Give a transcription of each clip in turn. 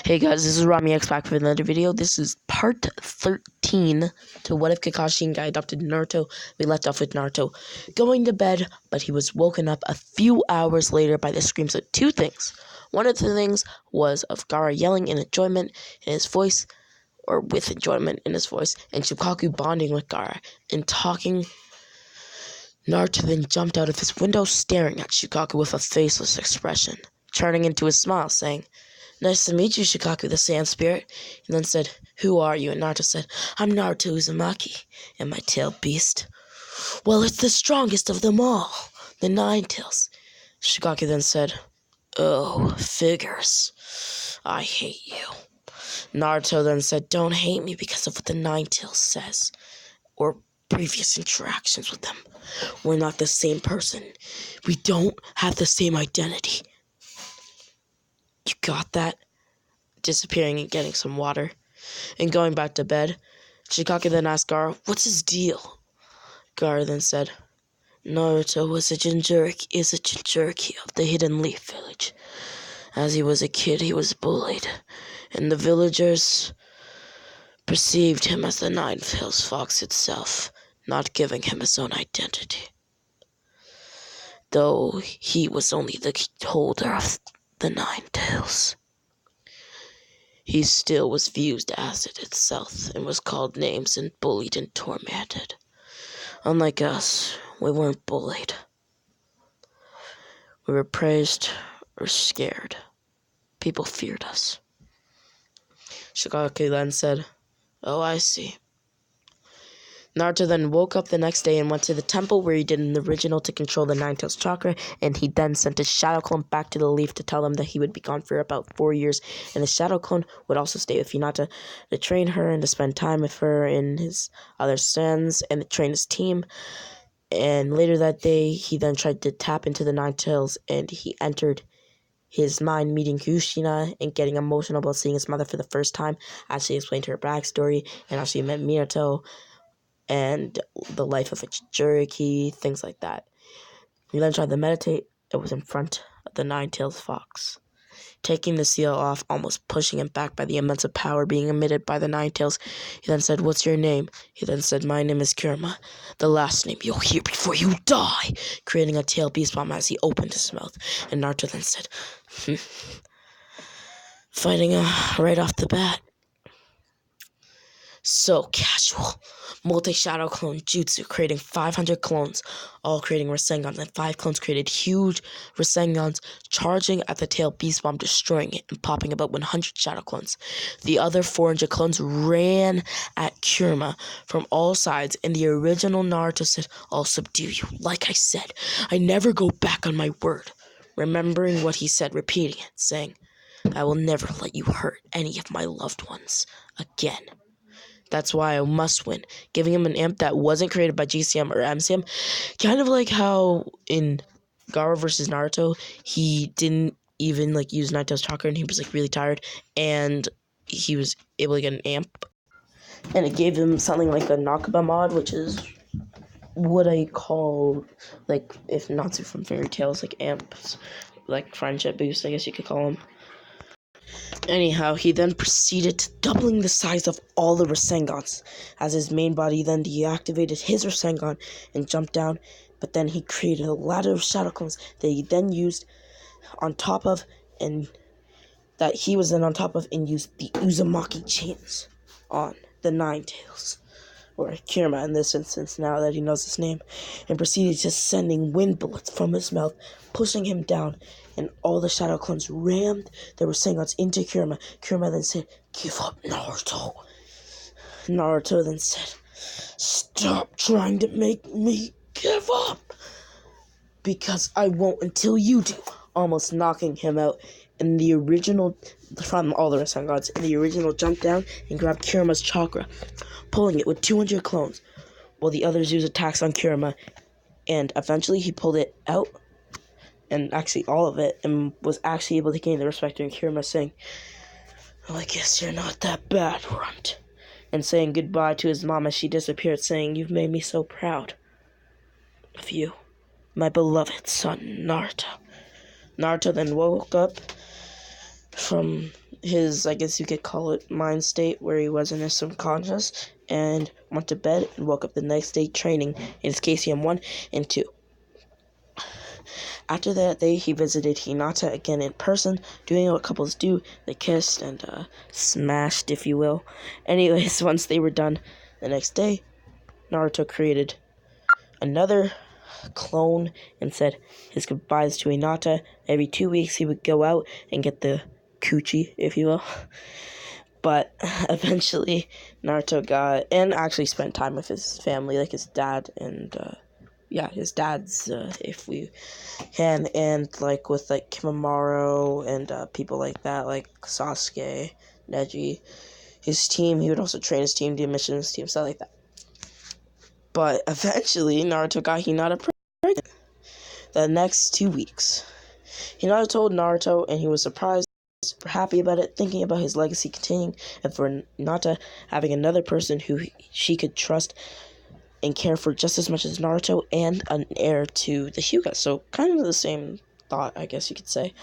Hey guys, this is Rami X back with another video. This is part 13 to What If Kakashi and Guy Adopted Naruto. We left off with Naruto going to bed, but he was woken up a few hours later by the screams of two things. One of the things was of Gaara yelling in enjoyment in his voice, or with enjoyment in his voice, and Shukaku bonding with Gaara and talking. Naruto then jumped out of his window, staring at Shukaku with a faceless expression, turning into a smile, saying, "Nice to meet you, Shukaku, the Sand Spirit." He then said, "Who are you?" And Naruto said, "I'm Naruto Uzumaki, and my tail beast." "Well, it's the strongest of them all, the Nine Tails." Shukaku then said, "Oh, figures. I hate you." Naruto then said, "Don't hate me because of what the Nine Tails says, or previous interactions with them. We're not the same person. We don't have the same identity." You got that? Disappearing and getting some water, and going back to bed, Shukaku then asked Gaara, "What's his deal?" Gaara then said, "Naruto is a Jinchuriki of the Hidden Leaf Village. As he was a kid, he was bullied, and the villagers perceived him as the Nine-Tails Fox itself, not giving him his own identity. Though he was only the holder of the Nine Tails, he still was viewed as it itself and was called names and bullied and tormented. Unlike us, we weren't bullied. We were praised or scared. People feared us." Shukaku then said, "Oh, I see." Naruto then woke up the next day and went to the temple where he did an original to control the Nine Tails chakra, and he then sent his shadow clone back to the leaf to tell them that he would be gone for about 4 years, and the shadow clone would also stay with Hinata to train her and to spend time with her and his other sons and to train his team. And later that day, he then tried to tap into the Nine Tails, and he entered his mind meeting Kushina and getting emotional about seeing his mother for the first time, as she explained her backstory, and how she met Minato, and the life of a Jinchuriki, things like that. He then tried to meditate. It was in front of the Nine-Tails Fox, taking the seal off, almost pushing him back by the immense power being emitted by the Nine Tails. He then said, "What's your name?" He then said, "My name is Kurama, the last name you'll hear before you die," creating a tail beast bomb as he opened his mouth. And Naruto then said, "Fighting right off the bat. So casual." Multi-shadow clone jutsu, creating 500 clones, all creating Rasengans, and 5 clones created huge Rasengans, charging at the tail beast bomb, destroying it, and popping about 100 shadow clones. The other 400 clones ran at Kurama from all sides, and the original Naruto said, "I'll subdue you. Like I said, I never go back on my word." Remembering what he said, repeating it, saying, "I will never let you hurt any of my loved ones again. That's why I must win," giving him an imp that wasn't created by GCM or MCM. Kind of like how in Gaara versus Naruto, he didn't even use Naruto's chakra, and he was really tired, and he was able to get an amp. And it gave him something like a Nakaba mod, which is what I call, if Natsu from Fairy Tales, amps, friendship boost, I guess you could call them. Anyhow, he then proceeded to doubling the size of all the Rasengans, as his main body then deactivated his Rasengan and jumped down, but then he created a ladder of shadow clones that he then used on top of, and that he was then on top of, and used the Uzumaki chains on the Nine Tails, or Kurama in this instance, now that he knows his name, and proceeded to sending wind bullets from his mouth, pushing him down, and all the shadow clones rammed their Rasengans into Kurama. Kurama then said, "Give up, Naruto." Naruto then said, "Stop trying to make me give up, because I won't until you do," almost knocking him out. And the original, from all the Rasengans, and the original jumped down and grabbed Kurama's chakra, pulling it with 200 clones, while the others used attacks on Kurama, and eventually he pulled it out, and actually all of it, and was actually able to gain the respect of Kurama, saying, "Well, I guess you're not that bad, Runt," and saying goodbye to his mom as she disappeared, saying, "You've made me so proud of you, my beloved son, Naruto." Naruto then woke up from his, I guess you could call it, mind state where he was in his subconscious, and went to bed and woke up the next day training in his KCM 1 and 2. After that day, he visited Hinata again in person, doing what couples do. They kissed and smashed, if you will. Anyways, once they were done the next day, Naruto created another clone and said his goodbyes to Hinata. Every 2 weeks, he would go out and get the coochie, if you will. But eventually, Naruto got, and actually spent time with his family, like his dad and, his dad's, if we can, and, like, with, like, Kimimaro and, people like that, like Sasuke, Neji, his team. He would also train his team, do missions, team, stuff like that. But eventually, Naruto got Hinata pregnant. The next 2 weeks, Hinata told Naruto, and he was surprised, happy about it, thinking about his legacy continuing, and for Hinata having another person who she could trust and care for just as much as Naruto, and an heir to the Hyuga. So kind of the same thought, I guess you could say.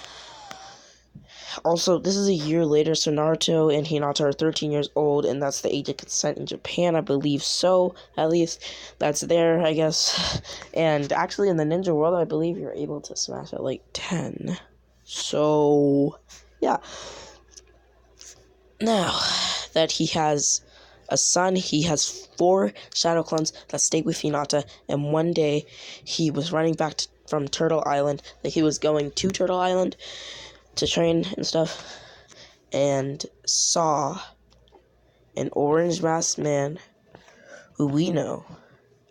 Also, this is a year later, so Naruto and Hinata are 13 years old, and that's the age of consent in Japan, I believe so, at least. That's there, I guess. And actually, in the ninja world, I believe you're able to smash at, like, 10. So, yeah. Now that he has a son, he has 4 shadow clones that stayed with Hinata, and one day he was running back from Turtle Island, like he was going to Turtle Island to train and stuff, and saw an orange masked man who we know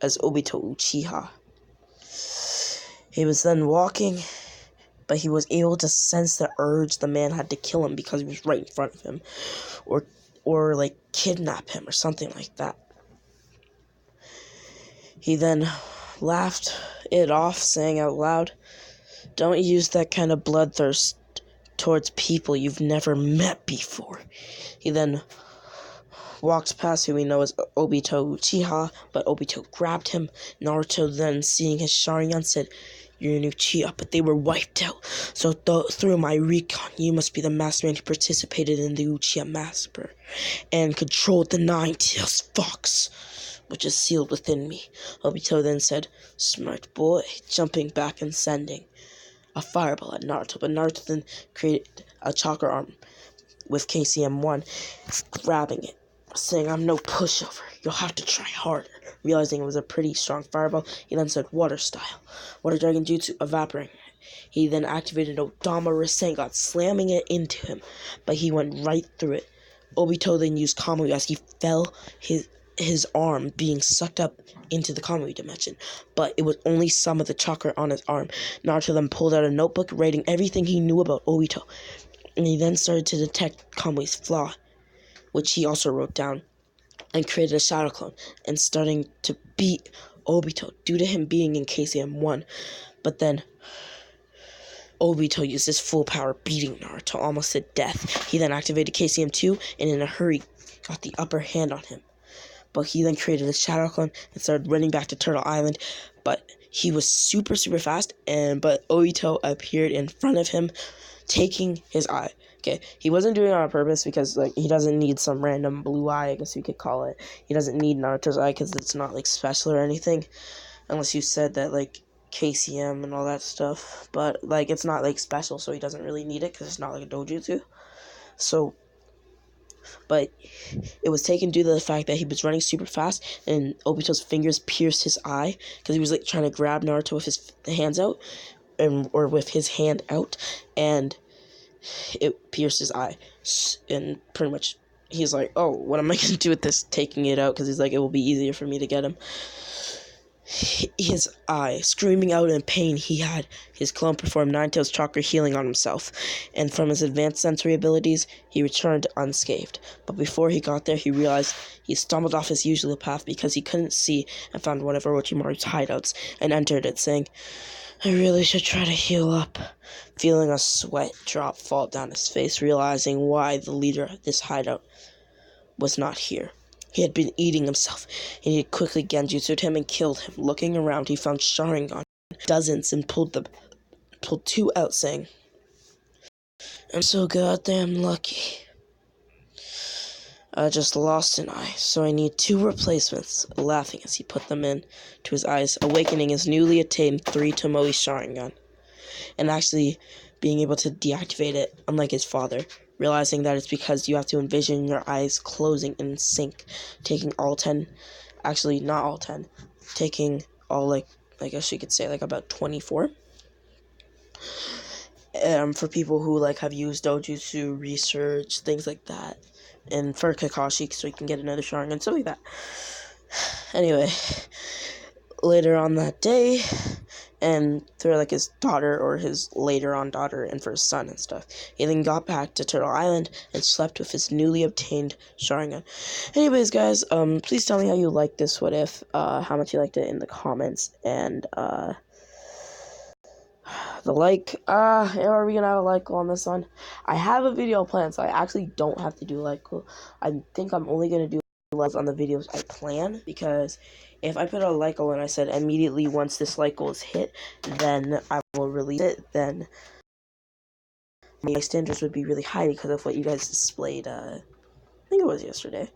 as Obito Uchiha. He was then walking, but he was able to sense the urge the man had to kill him because he was right in front of him, or like kidnap him or something like that. He then laughed it off, saying out loud, "Don't use that kind of bloodthirst towards people you've never met before." He then walked past who we know as Obito Uchiha, but Obito grabbed him. Naruto then, seeing his Sharingan, said, "You're an Uchiha, but they were wiped out. So through my recon, you must be the masked man who participated in the Uchiha massacre and controlled the Nine-Tails Fox, which is sealed within me." Obito then said, "Smart boy," jumping back and sending a fireball at Naruto, but Naruto then created a chakra arm with KCM1, grabbing it, saying, "I'm no pushover, you'll have to try harder." Realizing it was a pretty strong fireball, he then said, "Water style, Water Dragon Jutsu, evaporating." He then activated Odama Rasengan, slamming it into him, but he went right through it. Obito then used Kamui as he fell, his arm being sucked up into the Kamui dimension, but it was only some of the chakra on his arm. Naruto then pulled out a notebook, writing everything he knew about Obito, and he then started to detect Kamui's flaw, which he also wrote down, and created a shadow clone, and starting to beat Obito due to him being in KCM 1. But then Obito used his full power, beating Naruto almost to death. He then activated KCM 2, and in a hurry got the upper hand on him. But he then created a shadow clone and started running back to Turtle Island. But he was super fast, but Obito appeared in front of him, taking his eye. Okay, he wasn't doing it on purpose because, like, he doesn't need some random blue eye, I guess you could call it. He doesn't need Naruto's eye because it's not, like, special or anything. Unless you said that, like, KCM and all that stuff. But, like, it's not, like, special, so he doesn't really need it because it's not, like, a dojutsu. So, but it was taken due to the fact that he was running super fast, and Obito's fingers pierced his eye because he was, like, trying to grab Naruto with his hands out, or with his hand out, and it pierced his eye, and pretty much he's like, "Oh, what am I gonna do with this?" Taking it out because he's like, "It will be easier for me to get him." His eye, screaming out in pain, he had his clone perform Nine-Tails chakra healing on himself, and from his advanced sensory abilities, he returned unscathed. But before he got there, he realized he stumbled off his usual path because he couldn't see, and found one of Orochimaru's hideouts, and entered it, saying, "I really should try to heal up." Feeling a sweat drop fall down his face, realizing why the leader of this hideout was not here. He had been eating himself, and he had quickly genjutsu'd him and killed him. Looking around, he found Sharingan, dozens, and pulled 2 out, saying, I'm so goddamn lucky. I just lost an eye, so I need 2 replacements, laughing as he put them in to his eyes, awakening his newly attained 3 Tomoe Sharingan, and actually being able to deactivate it, unlike his father, realizing that it's because you have to envision your eyes closing in sync, taking all 10, actually not all 10, taking all, like, I guess you could say, like, about 24. For people who, like, have used dojutsu, research, things like that, and for Kakashi, so he can get another Sharingan, stuff like that. Anyway, later on that day, and for, like, his daughter, or his later on daughter, and for his son and stuff, he then got back to Turtle Island and slept with his newly obtained Sharingan. Anyways, guys, please tell me how you liked this what if, how much you liked it in the comments, and, the like, are we gonna have a like on this one? I have a video planned, so I actually don't have to do like, I think I'm only gonna do likes on the videos I plan, because if I put a like and I said immediately once this like goal is hit, then I will release it, then my standards would be really high because of what you guys displayed, I think it was yesterday.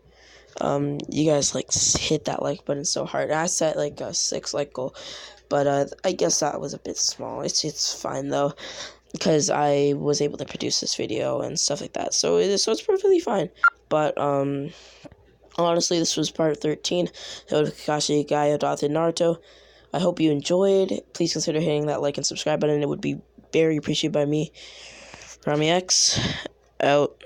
You guys, like, hit that like button so hard. I set, like, a 6 like goal, but, I guess that was a bit small. It's fine, though, because I was able to produce this video and stuff like that, so it's perfectly fine. But, honestly, this was part 13, the Kakashi guy adopted Naruto. I hope you enjoyed. Please consider hitting that like and subscribe button. It would be very appreciated by me. Rami X, out.